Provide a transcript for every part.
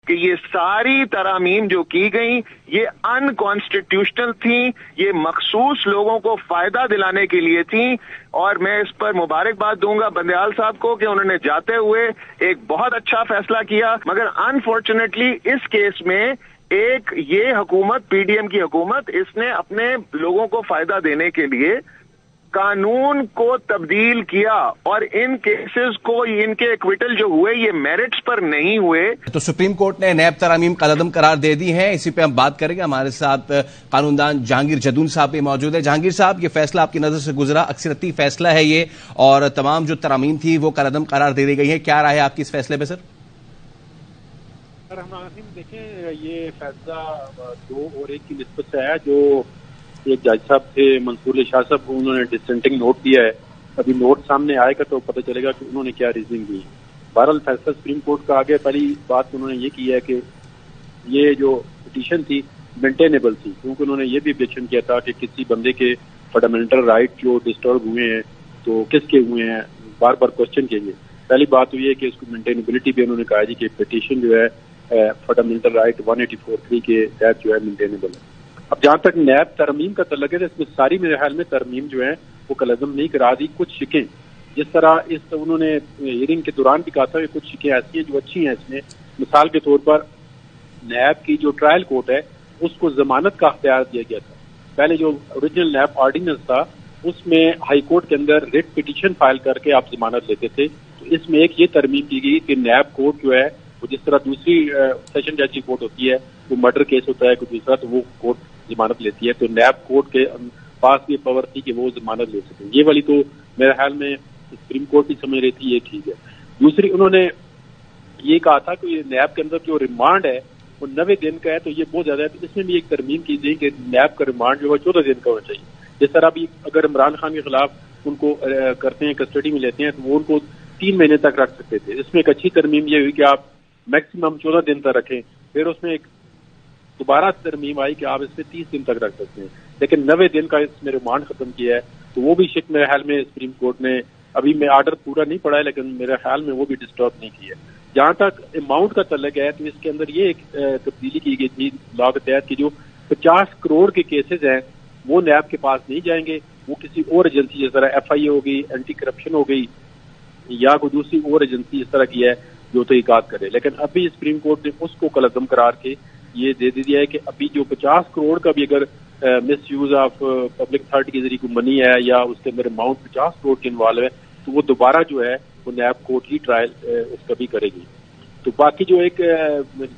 کہ یہ ساری ترامیم جو کی گئیں یہ انکانسٹیٹیوشنل تھیں، یہ مخصوص لوگوں کو فائدہ دلانے کے لیے تھیں، اور میں اس پر مبارکباد دوں گا بندیال صاحب کو کہ انہوں نے جاتے ہوئے ایک بہت اچھا فیصلہ کیا. مگر انفارچونیٹلی اس کیس میں ایک یہ حکومت پی ڈی ایم کی حکومت اس نے اپنے لوگوں کو فائدہ دینے کے لیے قانون کو تبدیل کیا، اور ان کیسز کو ان کے ایکویٹل جو ہوئے یہ میرٹس پر نہیں ہوئے. تو سپریم کورٹ نے نیب ترامیم کالعدم قرار دے دی ہیں، اسی پہ ہم بات کریں گے. ہمارے ساتھ قانون دان جہانگیر جدون صاحب بھی موجود ہے. جہانگیر صاحب، یہ فیصلہ آپ کی نظر سے گزرا، اکثریتی فیصلہ ہے یہ، اور تمام جو ترامیم تھی وہ کالعدم قرار دے دی گئی ہیں. کیا رائے ہے آپ کی اس فیصلے پہ سر؟ دیکھیں، یہ فیصلہ 2-1 کی نسبت سے ہے. جو ایک جج صاحب تھے منصور علی شاہ صاحب، انہوں نے ڈسینٹنگ نوٹ دیا ہے. ابھی نوٹ سامنے آئے گا تو پتہ چلے گا کہ انہوں نے کیا ریزننگ دی. بہرحال فیصلہ سپریم کورٹ کا آگے پہلی بات انہوں نے یہ کی ہے کہ یہ جو پٹیشن تھی مینٹینیبل تھی، کیونکہ انہوں نے یہ بھی آبجیکشن کیا تھا کہ کسی بندے کے فنڈامنٹل رائٹ جو ڈسٹرب ہوئے ہیں تو کس کے ہوئے ہیں، بار بار کوشچن کیے گئے. پہلی بات تو یہ کہ اس کو مینٹینیبلٹی بھی انہوں نے کہا جی کہ پٹیشن جو ہے فنڈامنٹل رائٹ 184(3) کے تحت جو ہے مینٹینیبل ہے. اب جہاں تک نیب ترمیم کا تعلق ہے، اس میں ساری میرے خیال میں ترمیم جو ہے وہ کالعدم نہیں کرا دی. کچھ شکیں جس طرح انہوں نے ہیئرنگ کے دوران بھی کہا تھا کہ کچھ شکیں ایسی ہیں جو اچھی ہیں اس میں. مثال کے طور پر نیب کی جو ٹرائل کورٹ ہے اس کو ضمانت کا اختیار دیا گیا تھا. پہلے جو اوریجنل نیب آرڈیننس تھا اس میں ہائی کورٹ کے اندر ریٹ پٹیشن فائل کر کے آپ ضمانت لیتے تھے. تو اس میں ایک یہ ترمیم کی گئی کہ نیب کورٹ جو ہے وہ جس طرح دوسری سیشن جج کی کورٹ ہوتی ہے، وہ مرڈر کیس ہوتا ہے کوئی دوسرا تو وہ کورٹ ضمانت لیتی ہے، تو نیب کورٹ کے پاس یہ پاور تھی کہ وہ ضمانت لے سکیں. یہ والی تو میرے خیال میں سپریم کورٹ بھی سمجھ رہی تھی یہ ٹھیک ہے. دوسری انہوں نے یہ کہا تھا کہ نیب کے اندر جو ریمانڈ ہے وہ 90 دن کا ہے، تو یہ بہت زیادہ ہے. تو اس میں بھی ایک ترمیم کی گئی کہ نیب کا ریمانڈ جو ہے 14 دن کا ہونا چاہیے. جس طرح بھی اگر عمران خان کے خلاف ان کو کرتے ہیں، کسٹڈی میں لیتے ہیں، تو وہ ان کو 3 مہینے تک رکھ سکتے تھے. اس میں ایک اچھی ترمیم یہ ہوئی کہ آپ میکسیمم 14 دن تک رکھیں. پھر اس میں ایک دوبارہ ترمیم آئی کہ آپ اس میں 30 دن تک رکھ سکتے ہیں، لیکن 90 دن کا اس میں ریمانڈ ختم کیا ہے. تو وہ بھی شک میرے خیال میں سپریم کورٹ نے، ابھی میں آرڈر پورا نہیں پڑھا ہے لیکن میرے خیال میں وہ بھی ڈسٹرب نہیں کی ہے. جہاں تک اماؤنٹ کا تعلق ہے تو اس کے اندر یہ ایک تبدیلی کی گئی تھی لا کے تحت کہ جو 50 کروڑ کے کیسز ہیں وہ نیب کے پاس نہیں جائیں گے، وہ کسی اور ایجنسی جس طرح FIA ہو گئی، اینٹی کرپشن ہو گئی، یا کوئی دوسری اور ایجنسی اس طرح کی ہے جو تحقیقات کرے. لیکن ابھی سپریم کورٹ نے اس کو کالعدم قرار کے یہ دے دیا ہے کہ ابھی جو 50 کروڑ کا بھی اگر مس یوز آف پبلک اتھارٹی کے ذریعے کوئی منی ہے یا اس کے اندر اماؤنٹ 50 کروڑ کے انوالو ہے تو وہ دوبارہ جو ہے وہ نیب کورٹ ہی ٹرائل اس کا بھی کرے گی. تو باقی جو ایک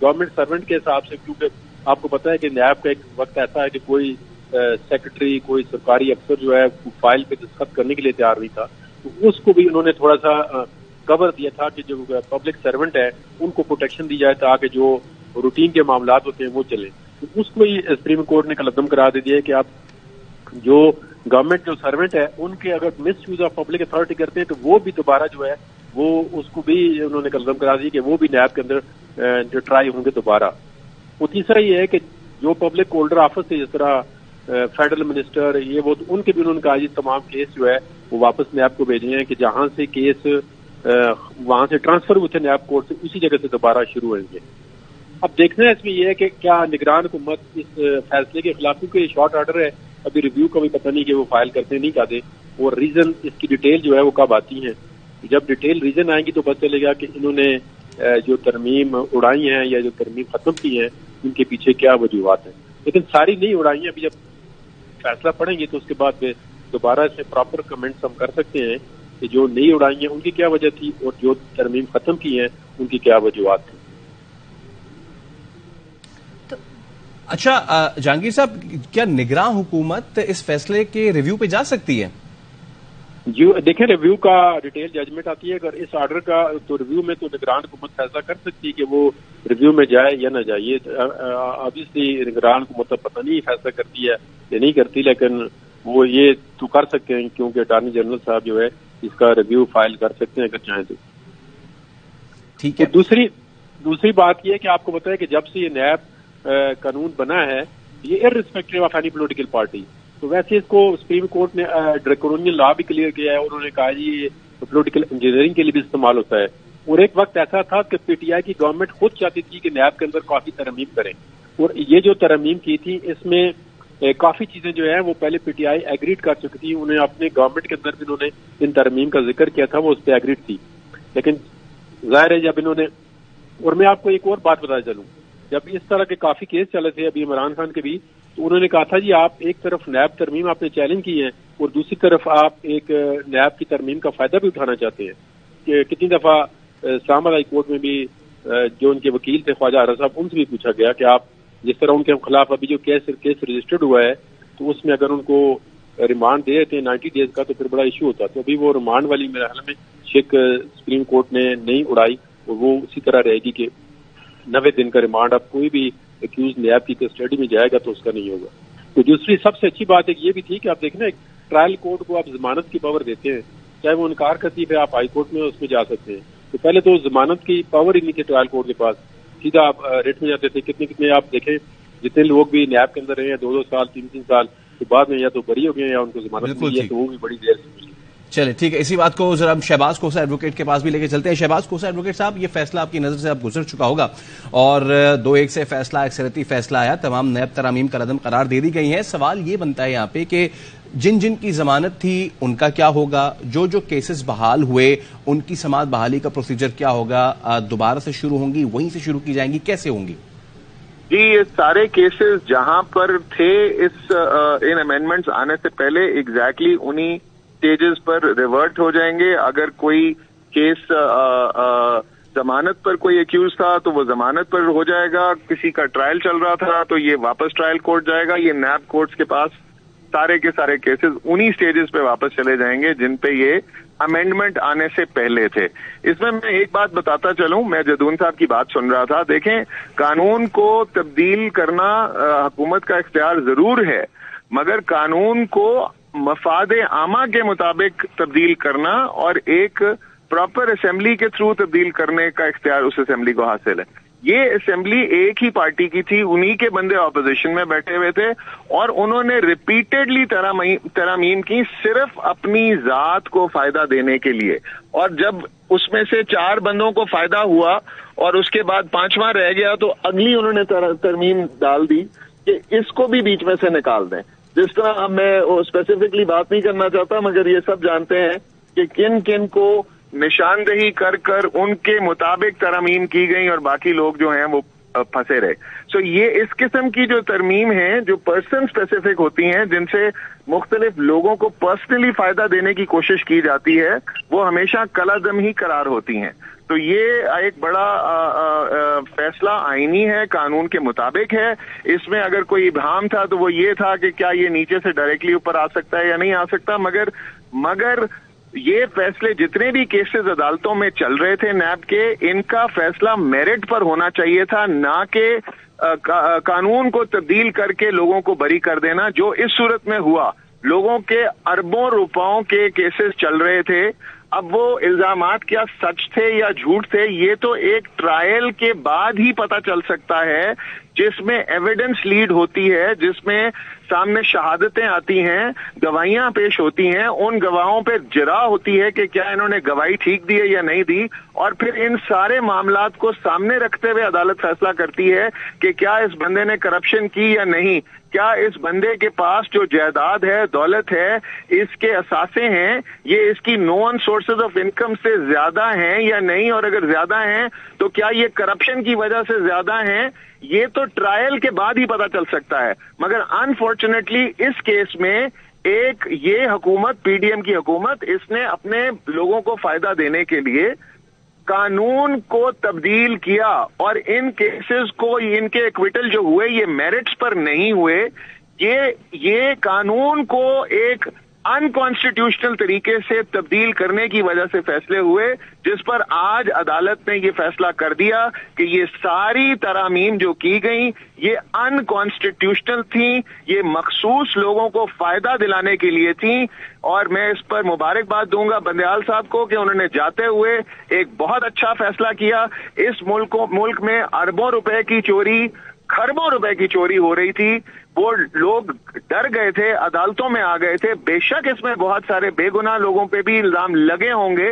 گورنمنٹ سرونٹ کے حساب سے، کیونکہ آپ کو پتا ہے کہ نیب کا ایک وقت ایسا ہے کہ کوئی سیکرٹری، کوئی سرکاری افسر جو ہے فائل پہ دستخط کرنے کے لیے تیار نہیں تھا، تو اس کو بھی انہوں نے تھوڑا سا کور دیا تھا کہ جو پبلک سرونٹ ہے ان کو پروٹیکشن دی جائے تاکہ جو روٹین کے معاملات ہوتے ہیں وہ چلیں. تو اس کو ہی سپریم کورٹ نے کالعدم قرار دے دیا ہے کہ آپ جو گورنمنٹ جو سرونٹ ہے ان کے اگر مس یوز آف پبلک اتھارٹی کرتے ہیں تو وہ بھی دوبارہ جو ہے وہ اس کو بھی انہوں نے کالعدم قرار دیا کہ وہ بھی نیب کے اندر جو ٹرائی ہوں گے دوبارہ. وہ تیسرا یہ ہے کہ جو پبلک ہولڈر آفس ہے جس طرح فیڈرل منسٹر یہ وہ، ان کے بھی انہوں نے کہا جی تمام کیس جو ہے وہ واپس نیب کو بھیجے ہیں کہ جہاں سے کیس وہاں سے ٹرانسفر ہوئے تھے نیب کورٹ سے اسی جگہ سے دوبارہ شروع ہوئیں گے. اب دیکھنا ہے اس میں یہ ہے کہ کیا نگران حکومت اس فیصلے کے خلاف، کیونکہ یہ شارٹ آرڈر ہے ابھی ریویو کا بھی پتہ نہیں کہ وہ فائل کرتے نہیں کرتے، اور ریزن اس کی ڈیٹیل جو ہے وہ کب آتی ہیں. جب ڈیٹیل ریزن آئیں گی تو پتہ چلے گا کہ انہوں نے جو ترمیم اڑائی ہیں یا جو ترمیم ختم کی ہیں ان کے پیچھے کیا وجوہات ہیں. لیکن ساری نہیں اڑائی ہیں. ابھی جب فیصلہ پڑھیں گے تو اس کے بعد دوبارہ سے پراپر کمنٹس ہم کر سکتے ہیں کہ جو نہیں اڑائی ہیں ان کی کیا وجہ تھی اور جو ترمیم ختم کی ہیں ان کی کیا وجوہات تھیں. اچھا جہانگیر صاحب، کیا نگراں حکومت اس فیصلے کے ریویو پہ جا سکتی ہے؟ جو دیکھیں ریویو کا ڈیٹیل ججمنٹ آتی ہے، اگر اس آرڈر کا تو ریویو میں تو نگران حکومت فیصلہ کر سکتی ہے کہ وہ ریویو میں جائے یا نہ جائے. یہ obviously نگران حکومت پتہ نہیں فیصلہ کرتی ہے یا نہیں کرتی، لیکن وہ یہ تو کر سکتے ہیں کیونکہ اٹارنی جنرل صاحب جو ہے اس کا ریویو فائل کر سکتے ہیں اگر چاہیں تو. ٹھیک ہے. دوسری بات یہ ہے کہ آپ کو پتا ہے کہ جب سے یہ نیب قانون بنا ہے یہ irrespective of any political party, تو ویسے اس کو سپریم کورٹ نے ڈریکورونین لا بھی کلیئر کیا ہے. انہوں نے کہا جی یہ پولیٹیکل انجینئرنگ کے لیے بھی استعمال ہوتا ہے. اور ایک وقت ایسا تھا کہ پی ٹی آئی کی گورنمنٹ خود چاہتی تھی کہ نیب کے اندر کافی ترمیم کریں، اور یہ جو ترمیم کی تھی اس میں کافی چیزیں جو ہیں وہ پہلے پی ٹی آئی ایگریڈ کر چکی تھی، انہیں اپنے گورنمنٹ کے اندر بھی انہوں نے ان ترمیم کا ذکر کیا تھا، وہ اس پہ ایگریڈ تھی. لیکن ظاہر ہے جب انہوں نے، اور میں آپ کو ایک اور بات بتا چلوں، جب اس طرح کے کافی کیس چلے تھے ابھی عمران خان کے بھی، تو انہوں نے کہا تھا جی آپ ایک طرف نیب ترمیم آپ نے چیلنج کی ہے اور دوسری طرف آپ ایک نیب کی ترمیم کا فائدہ بھی اٹھانا چاہتے ہیں. کہ کتنی دفعہ اسلام آباد ہائی کورٹ میں بھی جو ان کے وکیل تھے خواجہ عارض صاحب، ان سے بھی پوچھا گیا کہ آپ جس طرح ان کے خلاف ابھی جو کیس رجسٹرڈ ہوا ہے تو اس میں اگر ان کو ریمانڈ دے دیتے ہیں 90 ڈیز کا تو پھر بڑا ایشو ہوتا. تو ابھی وہ ریمانڈ والی میرے خیال میں شک سپریم کورٹ نے نہیں اڑائی، اور وہ اسی طرح رہے گی کہ 90 دن کا ریمانڈ اب کوئی بھی ایکیوز نیب کی کسٹڈی میں جائے گا تو اس کا نہیں ہوگا. تو دوسری سب سے اچھی بات ایک یہ بھی تھی کہ آپ دیکھیں نا، ایک ٹرائل کورٹ کو آپ ضمانت کی پاور دیتے ہیں، چاہے وہ انکار کرتی ہے آپ ہائی کورٹ میں اس میں جا سکتے ہیں. تو پہلے تو ضمانت کی پاور ہی نہیں تھی ٹرائل کورٹ کے پاس، سیدھا آپ ریٹ میں جاتے تھے. کتنے آپ دیکھیں جتنے لوگ بھی نیب کے اندر رہے ہیں 2 سال 3 سال، تو بعد میں یا تو بری ہو گئے یا ان کو ضمانت ملی ہے تو وہ بھی بڑی دیر سے ملی. چلے ٹھیک ہے، اسی بات کو ذرا ہم شہباز کوسا ایڈوکیٹ کے پاس بھی لے کے چلتے ہیں. شہباز کوسا ایڈوکیٹ صاحب، یہ فیصلہ آپ کی نظر سے اب گزر چکا ہوگا اور 2-1 سے فیصلہ اکثریتی فیصلہ آیا، تمام نیب ترامیم کالعدم قرار دے دی گئی ہیں. سوال یہ بنتا ہے یہاں پہ کہ جن کی ضمانت تھی ان کا کیا ہوگا، جو کیسز بحال ہوئے ان کی سماعت بحالی کا پروسیجر کیا ہوگا، دوبارہ سے شروع ہوں گی، وہیں سے شروع کی جائیں گی، کیسے ہوں گی؟ جی یہ سارے کیسز جہاں پر تھے ان امینڈمنٹس آنے سے پہلے ایگزیکٹلی انہی سٹیجز پر ریورٹ ہو جائیں گے. اگر کوئی کیس ضمانت پر کوئی ایکیوز تھا تو وہ ضمانت پر ہو جائے گا، کسی کا ٹرائل چل رہا تھا تو یہ واپس ٹرائل کورٹ جائے گا. یہ نیب کورٹس کے پاس سارے کے سارے کیسز انہی سٹیجز پہ واپس چلے جائیں گے جن پہ یہ امینڈمنٹ آنے سے پہلے تھے. اس میں ایک بات بتاتا چلوں، میں جدون صاحب کی بات سن رہا تھا. دیکھیں، قانون کو تبدیل کرنا حکومت کا اختیار ضرور ہے، مگر قانون کو مفاد عامہ کے مطابق تبدیل کرنا اور ایک پراپر اسمبلی کے تھرو تبدیل کرنے کا اختیار اس اسمبلی کو حاصل ہے. یہ اسمبلی ایک ہی پارٹی کی تھی، انہی کے بندے اپوزیشن میں بیٹھے ہوئے تھے اور انہوں نے ریپیٹڈلی ترامیم کی صرف اپنی ذات کو فائدہ دینے کے لیے. اور جب اس میں سے 4 بندوں کو فائدہ ہوا اور اس کے بعد 5واں رہ گیا تو اگلی انہوں نے ترمیم ڈال دی کہ اس کو بھی بیچ میں سے نکال دیں. جس طرح میں اسپیسیفکلی بات نہیں کرنا چاہتا، مگر یہ سب جانتے ہیں کہ کن کن کو نشاندہی کر ان کے مطابق ترمیم کی گئی اور باقی لوگ جو ہیں وہ پھنسے رہے. سو یہ اس قسم کی جو ترمیم ہیں جو پرسن اسپیسیفک ہوتی ہیں، جن سے مختلف لوگوں کو پرسنلی فائدہ دینے کی کوشش کی جاتی ہے، وہ ہمیشہ کالعدم ہی قرار ہوتی ہیں. تو یہ ایک بڑا فیصلہ آئینی ہے، قانون کے مطابق ہے. اس میں اگر کوئی ابہام تھا تو وہ یہ تھا کہ کیا یہ نیچے سے ڈائریکٹلی اوپر آ سکتا ہے یا نہیں آ سکتا. مگر یہ فیصلے جتنے بھی کیسز عدالتوں میں چل رہے تھے نیب کے، ان کا فیصلہ میرٹ پر ہونا چاہیے تھا، نہ کہ قانون کو تبدیل کر کے لوگوں کو بری کر دینا. جو اس صورت میں ہوا، لوگوں کے اربوں روپاؤں کے کیسز چل رہے تھے. اب وہ الزامات کیا سچ تھے یا جھوٹ تھے، یہ تو ایک ٹرائل کے بعد ہی پتہ چل سکتا ہے، جس میں ایویڈنس لیڈ ہوتی ہے، جس میں سامنے شہادتیں آتی ہیں، گواہیاں پیش ہوتی ہیں، ان گواہوں پہ جرا ہوتی ہے کہ کیا انہوں نے گواہی ٹھیک دی ہے یا نہیں دی، اور پھر ان سارے معاملات کو سامنے رکھتے ہوئے عدالت فیصلہ کرتی ہے کہ کیا اس بندے نے کرپشن کی یا نہیں، کیا اس بندے کے پاس جو جائیداد ہے، دولت ہے، اس کے اثاثے ہیں، یہ اس کی نون سورسز آف انکم سے زیادہ ہیں یا نہیں، اور اگر زیادہ ہیں تو کیا یہ کرپشن کی وجہ سے زیادہ ہیں. یہ تو ٹرائل کے بعد ہی پتہ چل سکتا ہے. مگر انفارچونیٹلی اس کیس میں ایک یہ حکومت، پی ڈی ایم کی حکومت، اس نے اپنے لوگوں کو فائدہ دینے کے لیے قانون کو تبدیل کیا، اور ان کیسز کو، ان کے ایکویٹل جو ہوئے، یہ میرٹس پر نہیں ہوئے، یہ قانون کو ایک انکانسٹیٹیوشنل طریقے سے تبدیل کرنے کی وجہ سے فیصلے ہوئے، جس پر آج عدالت نے یہ فیصلہ کر دیا کہ یہ ساری ترامیم جو کی گئیں یہ انکانسٹیٹیوشنل تھیں، یہ مخصوص لوگوں کو فائدہ دلانے کے لیے تھیں. اور میں اس پر مبارکباد دوں گا بندیال صاحب کو کہ انہوں نے جاتے ہوئے ایک بہت اچھا فیصلہ کیا. اس ملک میں اربوں روپے کی چوری، کھربوں روپے کی چوری ہو رہی تھی، وہ لوگ ڈر گئے تھے، عدالتوں میں آ گئے تھے. بے شک اس میں بہت سارے بے گناہ لوگوں پہ بھی الزام لگے ہوں گے،